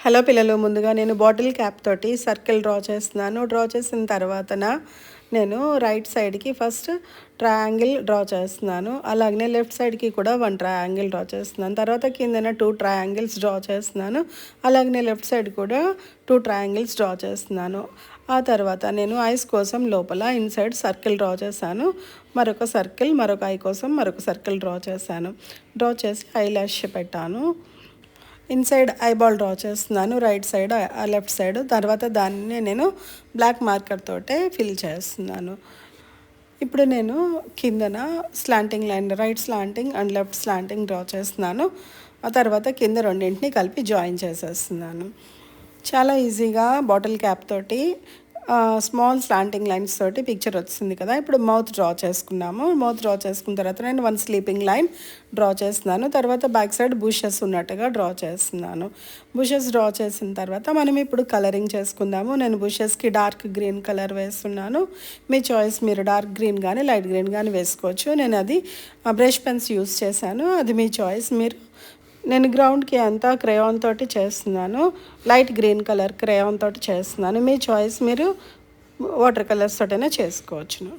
Hello పిల్లలు, ముందుగా నేను బాటిల్ క్యాప్ తోటి సర్కిల్ డ్రా చేస్తున్నాను. డ్రా చేసిన తర్వాతన నేను రైట్ సైడ్కి ఫస్ట్ ట్రయాంగిల్ డ్రా చేస్తున్నాను. అలాగనే లెఫ్ట్ సైడ్కి కూడా 1 ట్రయాంగిల్ డ్రా చేస్తున్నాను. తర్వాత కిందన 2 ట్రయాంగిల్స్ డ్రా చేస్తున్నాను. అలాగనే లెఫ్ట్ సైడ్ కూడా 2 ట్రయాంగిల్స్ డ్రా చేస్తున్నాను. ఆ తర్వాత నేను ఐస్ కోసం లోపల ఇన్సైడ్ సర్కిల్ డ్రా చేశాను. మరొక సర్కిల్, మరొక ఐ కోసం మరొక సర్కిల్ డ్రా చేశాను. డ్రా చేసి ఐ ల్యాష్ పెట్టాను. ఇన్సైడ్ ఐబాల్ డ్రా చేస్తున్నాను, రైట్ సైడ్ లెఫ్ట్ సైడ్. తర్వాత దాన్ని నేను బ్లాక్ మార్కర్ తోటే ఫిల్ చేస్తున్నాను. ఇప్పుడు నేను కిందన slanting line, right slanting and left slanting draw చేస్తున్నాను. ఆ తర్వాత కింద రెండింటిని కలిపి జాయిన్ చేసేస్తున్నాను. చాలా ఈజీగా బాటిల్ క్యాప్ తోటి స్మాల్ స్లాంటింగ్ లైన్స్ తోటి పిక్చర్ వచ్చింది కదా. ఇప్పుడు మౌత్ డ్రా చేసుకున్నాము. మౌత్ డ్రా చేసుకున్న తర్వాత నేను 1 స్లీపింగ్ లైన్ డ్రా చేస్తున్నాను. తర్వాత బ్యాక్ సైడ్ బుషెస్ ఉన్నట్టుగా డ్రా చేస్తున్నాను. బుషెస్ డ్రా చేసిన తర్వాత మనం ఇప్పుడు కలరింగ్ చేసుకుందాము. నేను బుషెస్కి డార్క్ గ్రీన్ కలర్ వేస్తున్నాను. మీ చాయిస్, మీరు డార్క్ గ్రీన్ కానీ లైట్ గ్రీన్ కానీ వేసుకోవచ్చు. నేను అది బ్రష్ పెన్స్ యూస్ చేశాను, అది మీ చాయిస్. నేను గ్రౌండ్కి అంతా క్రేయాన్ తోటి చేస్తున్నాను. లైట్ గ్రీన్ కలర్ క్రేయాన్ తోటి చేస్తున్నాను. మీ చాయిస్, మీరు వాటర్ కలర్స్ తోటైనా చేసుకోవచ్చును.